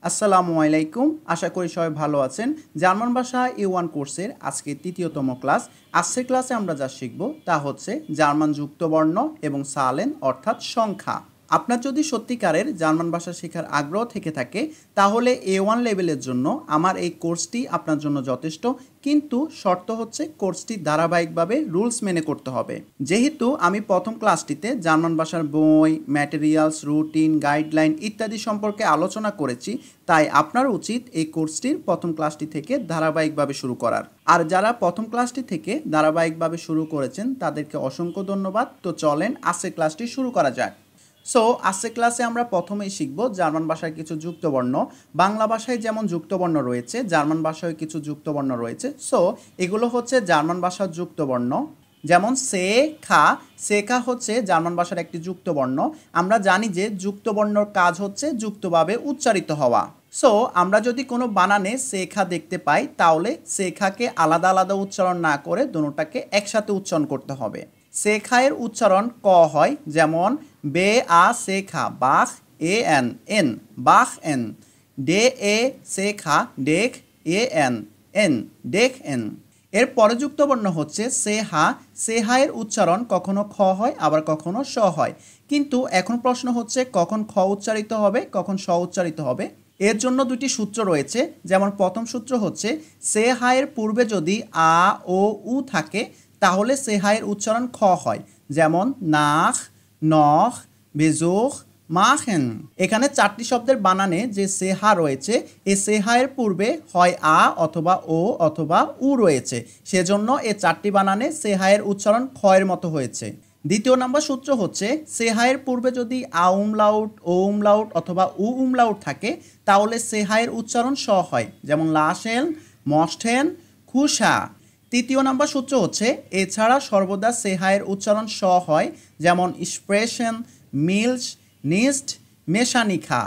আসসালামু আলাইকুম। আশা করি সবাই ভালো আছেন। জার্মান ভাষা A1 কোর্সের আজকে তৃতীয়তম ক্লাস। আজকের ক্লাসে আমরা যা শিখব তা হচ্ছে জার্মান যুক্তবর্ণ এবং সালেন অর্থাৎ সংখ্যা। আপনার যদি সত্যিকারের জার্মান ভাষা শেখার আগ্রহ থেকে থাকে তাহলে A1 লেভেলের জন্য আমার এই কোর্সটি আপনার জন্য যথেষ্ট, কিন্তু শর্ত হচ্ছে কোর্সটি ধারাবাহিকভাবে রুলস মেনে করতে হবে। যেহেতু আমি প্রথম ক্লাসটিতে জার্মান ভাষার বই, ম্যাটেরিয়ালস, রুটিন, গাইডলাইন ইত্যাদি সম্পর্কে আলোচনা করেছি, তাই আপনার উচিত এই কোর্সটির প্রথম ক্লাসটি থেকে ধারাবাহিকভাবে শুরু করার। আর যারা প্রথম ক্লাসটি থেকে ধারাবাহিকভাবে শুরু করেছেন তাদেরকে অসংখ্য ধন্যবাদ। তো চলেন আজকের ক্লাসটি শুরু করা যাক। সো আজকের ক্লাসে আমরা প্রথমেই শিখব জার্মান ভাষায় কিছু যুক্তবর্ণ। বাংলা ভাষায় যেমন যুক্তবর্ণ রয়েছে, জার্মান ভাষায় কিছু যুক্তবর্ণ রয়েছে। সো এগুলো হচ্ছে জার্মান ভাষার যুক্তবর্ণ। যেমন সে খা হচ্ছে জার্মান ভাষার একটি যুক্তবর্ণ। আমরা জানি যে যুক্তবর্ণর কাজ হচ্ছে যুক্তভাবে উচ্চারিত হওয়া। সো আমরা যদি কোনো বানানে শেখা দেখতে পাই তাহলে শেখাকে আলাদা আলাদা উচ্চারণ না করে দুটোটাকে একসাথে উচ্চারণ করতে হবে। শেখায়ের উচ্চারণ ক হয়, যেমন বে আ শেখা বাখ এ এন এন বাখ এন। ডে এ শেখা ডেখ এ এন এন ডেখ এন। এর পরে যুক্তবর্ণ হচ্ছে সেহায়ের উচ্চারণ কখনো খ হয় আবার কখনো স হয়, কিন্তু এখন প্রশ্ন হচ্ছে কখন খ উচ্চারিত হবে কখন স উচ্চারিত হবে। এর জন্য দুটি সূত্র রয়েছে। যেমন প্রথম সূত্র হচ্ছে সেহায়ের পূর্বে যদি আ ও উ থাকে তাহলে সেহায়ের উচ্চারণ খ হয়, যেমন নাখ, নখ, বেজোখ, মাখেন। এখানে চারটি শব্দের বানানে যে সেহা রয়েছে, এই সেহায়ের পূর্বে হয় আ অথবা ও অথবা উ রয়েছে, সেজন্য এই চারটি বানানে সেহায়ের উচ্চারণ খয়ের মতো হয়েছে। দ্বিতীয় নম্বর সূত্র হচ্ছে সেহায়ের পূর্বে যদি আ উমলাউট, ও উমলাউট অথবা উ উমলাউট থাকে তাহলে সেহায়ের উচ্চারণ স হয়, যেমন লাশেন, মস্টেন, খুশা। তৃতীয় নম্বর সূত্র হচ্ছে এছাড়া সর্বদা সেহায়ের উচ্চারণ স হয়, যেমন স্প্রেশন, মিলস, নিস্ট, মেশানিখা।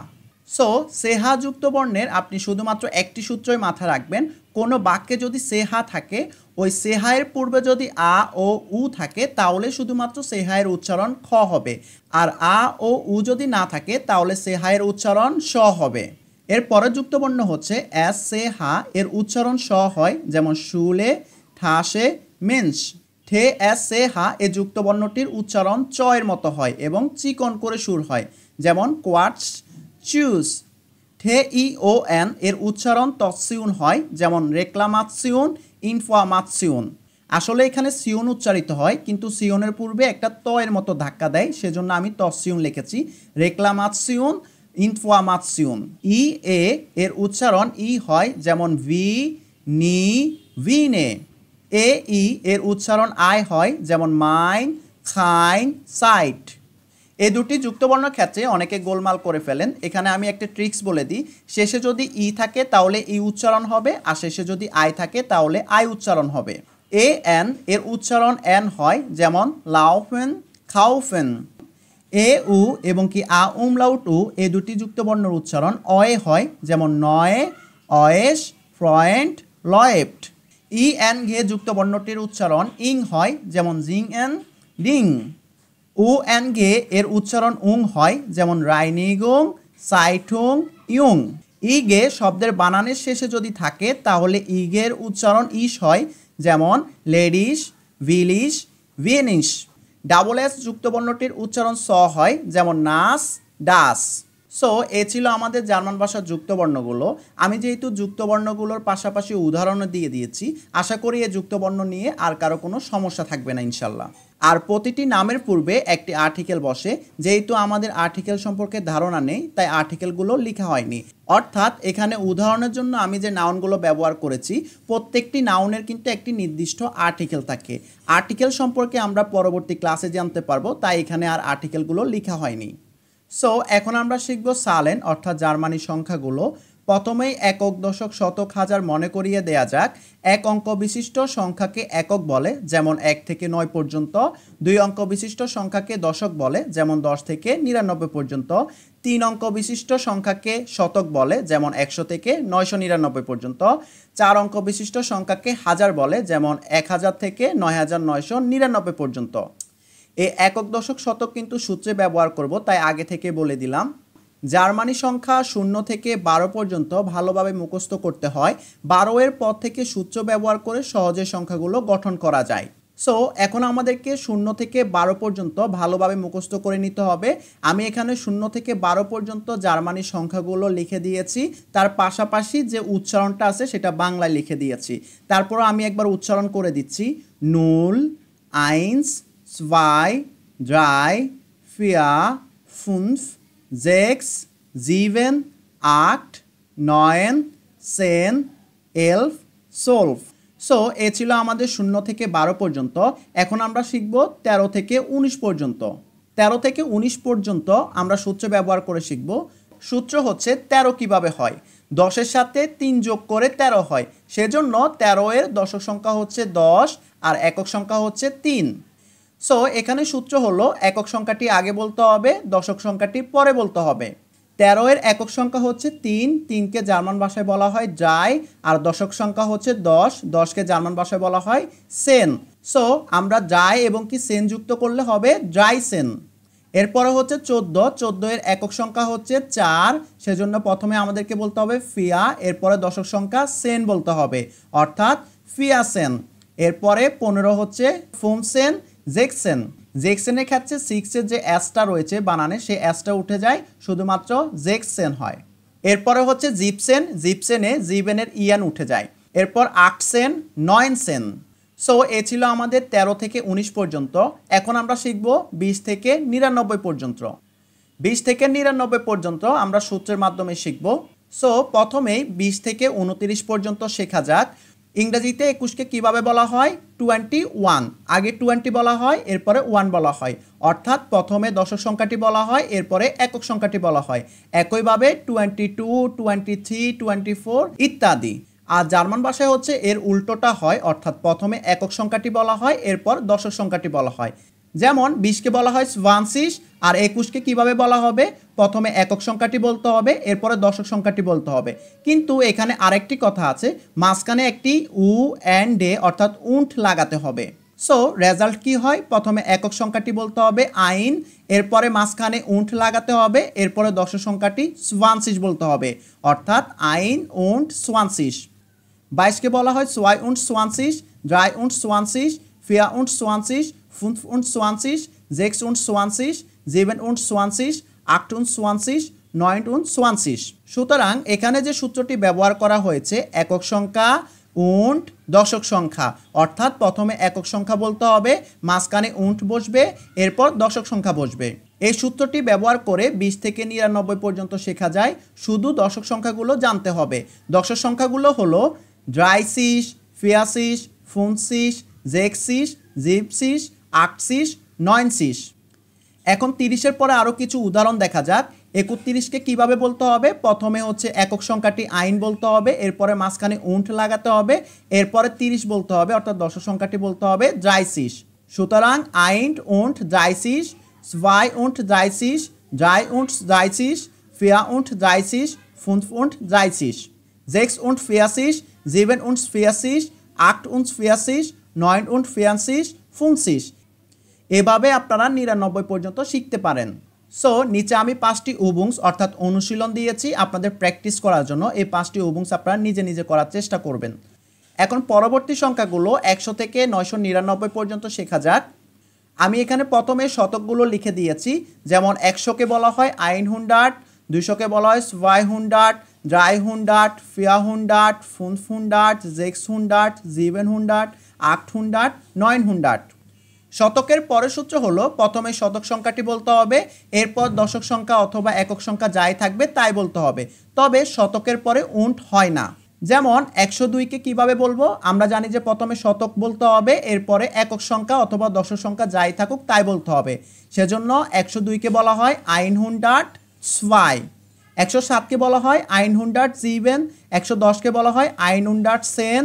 সো সেহা যুক্ত বর্ণের আপনি শুধুমাত্র একটি সূত্রই মাথা রাখবেন। কোনো বাক্যে যদি সেহা থাকে, ওই সেহায়ের পূর্বে যদি আ ও উ থাকে তাহলে শুধুমাত্র সেহায়ের উচ্চারণ খ হবে, আর আ ও উ যদি না থাকে তাহলে সেহায়ের উচ্চারণ স হবে। এর পরের যুক্তবর্ণ হচ্ছে এস সে হা, এর উচ্চারণ স হয়, যেমন শুলে, ঠাসে, মেন্স। ঠে এস সে হা এ যুক্তবর্ণটির উচ্চারণ চ এর মতো হয় এবং চিকন করে সুর হয়, যেমন কোয়াটস, চুজ। ঠে ই ও এন এর উচ্চারণ তৎসিউন হয়, যেমন রেক্লামাৎসিউন, ইনফোয়ামাৎসিউন। আসলে এখানে সিউন উচ্চারিত হয়, কিন্তু সিউনের পূর্বে একটা ত এর মতো ধাক্কা দেয়, সেজন্য আমি তৎসিউন লিখেছি। রেক্লামাৎসিউন, ইনফোয়ামাৎসিউন। ই এ এর উচ্চারণ ই হয়, যেমন ভি, নি, ভিনে। এ ই এর উচ্চারণ আই হয়, যেমন মাইন, খাইন, সাইট। এই দুটি যুক্তবর্ণ ক্ষেত্রে অনেকে গোলমাল করে ফেলেন। এখানে আমি একটা ট্রিক্স বলে দিই। শেষে যদি ই থাকে তাহলে ই উচ্চারণ হবে, আর শেষে যদি আই থাকে তাহলে আই উচ্চারণ হবে। এ এন এর উচ্চারণ এন হয়, যেমন লাউফেন, খাউফেন। এ উ এবং কি আ উমলাউট উ এই দুটি যুক্তবর্ণের উচ্চারণ অয়ে হয়, যেমন নয়ে, অয়েস, ফ্রয়েন্ট, লয়েপ্ট। ই এন ঘে যুক্তবর্ণটির উচ্চারণ ইং হয়, যেমন জিং এন, ডিং। উ এন গে এর উচ্চারণ উং হয়, যেমন রাইনিগুং, সাইটুং, ইউং। ই গে শব্দের বানানের শেষে যদি থাকে তাহলে ইগের উচ্চারণ ইস হয়, যেমন লেডিস, ভিলিস, ভিনিস। ডাবল এস যুক্তবর্ণটির উচ্চারণ স হয়, যেমন নাস, ডাস। সো এ ছিল আমাদের জার্মান ভাষার যুক্তবর্ণগুলো। আমি যেহেতু যুক্তবর্ণগুলোর পাশাপাশি উদাহরণও দিয়ে দিয়েছি, আশা করি এই যুক্তবর্ণ নিয়ে আর কারো কোনো সমস্যা থাকবে না ইনশাল্লাহ। আর প্রতিটি নামের পূর্বে একটি আর্টিকেল বসে। যেহেতু আমাদের আর্টিকেল সম্পর্কে ধারণা নেই তাই আর্টিকেলগুলো লেখা হয়নি। অর্থাৎ এখানে উদাহরণের জন্য আমি যে নাউনগুলো ব্যবহার করেছি, প্রত্যেকটি নাউনের কিন্তু একটি নির্দিষ্ট আর্টিকেল থাকে। আর্টিকেল সম্পর্কে আমরা পরবর্তী ক্লাসে জানতে পারবো, তাই এখানে আর আর্টিকেলগুলো লেখা হয়নি। সো এখন আমরা শিখব সালেন অর্থাৎ জার্মানি সংখ্যাগুলো। প্রথমেই একক, দশক, শতক, হাজার মনে করিয়ে দেয়া যাক। এক অঙ্ক বিশিষ্ট সংখ্যাকে একক বলে, যেমন 1 থেকে 9 পর্যন্ত। 2 অঙ্ক বিশিষ্ট সংখ্যাকে দশক বলে, যেমন 10 থেকে 99 পর্যন্ত। 3 অঙ্ক বিশিষ্ট সংখ্যাকে শতক বলে, যেমন 100 থেকে 999 পর্যন্ত। 4 অঙ্ক বিশিষ্ট সংখ্যাকে হাজার বলে, যেমন 1000 থেকে 9999 পর্যন্ত। এই একক, দশক, শতক কিন্তু সূত্রে ব্যবহার করব, তাই আগে থেকে বলে দিলাম। জার্মানি সংখ্যা 0 থেকে 12 পর্যন্ত ভালোভাবে মুখস্থ করতে হয়। 12 এর পর থেকে সূত্র ব্যবহার করে সহজে সংখ্যাগুলো গঠন করা যায়। সো এখন আমাদেরকে 0 থেকে 12 পর্যন্ত ভালোভাবে মুখস্থ করে নিতে হবে। আমি এখানে 0 থেকে 12 পর্যন্ত জার্মানি সংখ্যাগুলো লিখে দিয়েছি, তার পাশাপাশি যে উচ্চারণটা আছে সেটা বাংলায় লিখে দিয়েছি। তারপর আমি একবার উচ্চারণ করে দিচ্ছি। 0, 1, 2, 3, 4, 5, 6, 7, 8, 9, 10, 11, 12। সো এ ছিল আমাদের 0 থেকে 12 পর্যন্ত। এখন আমরা শিখব 13 থেকে 19 পর্যন্ত। 13 থেকে 19 পর্যন্ত আমরা সূত্র ব্যবহার করে শিখব। সূত্র হচ্ছে 13 কিভাবে হয়। 10-এর সাথে 3 যোগ করে 13 হয়, সেজন্য 13 এর দশক সংখ্যা হচ্ছে 10 আর একক সংখ্যা হচ্ছে 3। সো এখানে সূত্র হলো একক সংখ্যাটি আগে বলতে হবে, দশক সংখ্যাটি পরে বলতে হবে। 13 এর একক সংখ্যা হচ্ছে 3, 3কে জার্মান ভাষায় বলা হয় ড্রাই, আর দশক সংখ্যা হচ্ছে 10, 10কে জার্মান ভাষায় বলা হয় সেন। সো আমরা ড্রাই এবং কি সেন যুক্ত করলে হবে ড্রাই সেন। এরপরে হচ্ছে 14, 14 এর একক সংখ্যা হচ্ছে 4, সেজন্য প্রথমে আমাদেরকে বলতে হবে ফিয়া, এরপরে দশক সংখ্যা সেন বলতে হবে, অর্থাৎ ফিয়া সেন। এরপরে 15 হচ্ছে ফোমসেন, জেকসেন। জেকসেনের ক্ষেত্রে 6 এর যে অ্যাসটা রয়েছে বানানে, সেই অ্যাসটা উঠে যায়, শুধুমাত্র জেকসেন হয়। এরপরে হচ্ছে জিপসেন, জিপসেনে জিবেনের ইয়ান উঠে যায়। এরপর 8 সেন, 9 সেন। সো এ ছিল আমাদের 13 থেকে 19 পর্যন্ত। এখন আমরা শিখব 20 থেকে 99 পর্যন্ত। 20 থেকে 99 পর্যন্ত আমরা সূত্রের মাধ্যমে শিখব। সো প্রথমেই 20 থেকে 29 পর্যন্ত শেখা যাক। ইংরেজিতে 21কে কিভাবে বলা হয়? 21। আগে 20 বলা হয়, এরপরে 1 বলা হয়, অর্থাৎ প্রথমে দশক সংখ্যাটি বলা হয়, এরপরে একক সংখ্যাটি বলা হয়। একইভাবে 22, 23, 24 ইত্যাদি। আর জার্মান ভাষায় হচ্ছে এর উল্টোটা হয়, অর্থাৎ প্রথমে একক সংখ্যাটি বলা হয়, এরপর দশক সংখ্যাটি বলা হয়। যেমন 20কে বলা হয় 20 আর 21কে কিভাবে বলা হবে? প্রথমে একক সংখ্যাটি বলতে হবে, এরপরে দশক সংখ্যাটি বলতে হবে। কিন্তু এখানে আরেকটি কথা আছে, মাঝখানে একটি উ অ্যান্ড ডে অর্থাৎ উন্ট লাগাতে হবে। সো রেজাল্ট কি হয়? প্রথমে একক সংখ্যাটি বলতে হবে আইন, এরপরে মাঝখানে উন্ট লাগাতে হবে, এরপরে দশক সংখ্যাটি 20 বলতে হবে, অর্থাৎ আইন উন্ট 20। 22কে বলা হয় 22, 23, 24, 25, 26, 27, 28, 29, 30। সুতরাং এখানে যে সূত্রটি ব্যবহার করা হয়েছে, একক সংখ্যা উন্ট দশক সংখ্যা, অর্থাৎ প্রথমে একক সংখ্যা বলতে হবে, মাঝখানে উন্ট বসবে, এরপর দশক সংখ্যা বসবে। এই সূত্রটি ব্যবহার করে 20 থেকে 99 পর্যন্ত শেখা যায়। শুধু দশক সংখ্যাগুলো জানতে হবে। দশক সংখ্যাগুলো হলো ড্রাইসিস, ফিয়াসিস, ফুনসিস, জেক্সিস, জিপসিস, আটসিস, 9সিস। এখন 30-এর পরে আরও কিছু উদাহরণ দেখা যাক। 31কে কিভাবে বলতে হবে? প্রথমে হচ্ছে একক সংখ্যাটি আইন বলতে হবে, এরপরে মাঝখানে উন্ট লাগাতে হবে, এরপরে 30 বলতে হবে, অর্থাৎ দশক সংখ্যাটি বলতে হবে ড্রাইসিস। সুতরাং আইন won't ড্রাইসিস, 2 und 30, 3 und 30, 4 und 30, 5 und 30, 6 und 40, 7 und 40, 8 und 40, 9 und 40, 50। এভাবে আপনারা 99 পর্যন্ত শিখতে পারেন। সো নিচে আমি 5টি উবুংস অর্থাৎ অনুশীলন দিয়েছি আপনাদের প্র্যাকটিস করার জন্য। এই 5টি উবুংস আপনারা নিজে নিজে করার চেষ্টা করবেন। এখন পরবর্তী সংখ্যাগুলো 100 থেকে 999 পর্যন্ত শেখা যাক। আমি এখানে প্রথমে শতকগুলো লিখে দিয়েছি। যেমন 100কে বলা হয় 100, 200কে বলা হয় 200, 300, 400, 500, 600, 700, 800, 900। শতকের পরের সূত্র হলো প্রথমে শতক সংখ্যাটি বলতে হবে, এরপর দশক সংখ্যা অথবা একক সংখ্যা যাই থাকবে তাই বলতে হবে, তবে শতকের পরে উন্ট হয় না। যেমন 102কে কিভাবে বলবো? আমরা জানি যে প্রথমে শতক বলতে হবে, এরপরে একক সংখ্যা অথবা দশক সংখ্যা যাই থাকুক তাই বলতে হবে, সেজন্য 102কে বলা হয় 102। 107কে বলা হয় 107, 110কে বলা হয় 110,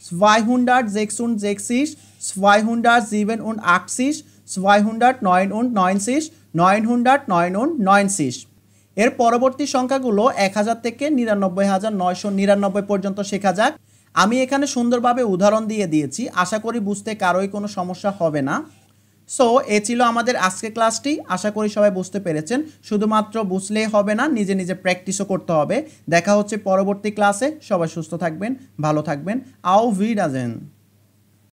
266, 287, 289, 999। এর পরবর্তী সংখ্যাগুলো 1000 থেকে 99,999 পর্যন্ত শেখা যাক। আমি এখানে সুন্দরভাবে উদাহরণ দিয়ে দিয়েছি, আশা করি বুঝতে কারোই কোনো সমস্যা হবে না। সো এ ছিল আমাদের আজকের ক্লাসটি। আশা করি সবাই বুঝতে পেরেছেন। শুধুমাত্র বুঝলেই হবে না, নিজে নিজে প্র্যাকটিসও করতে হবে। দেখা হচ্ছে পরবর্তী ক্লাসে। সবাই সুস্থ থাকবেন, ভালো থাকবেন। আও ভিডাজেন।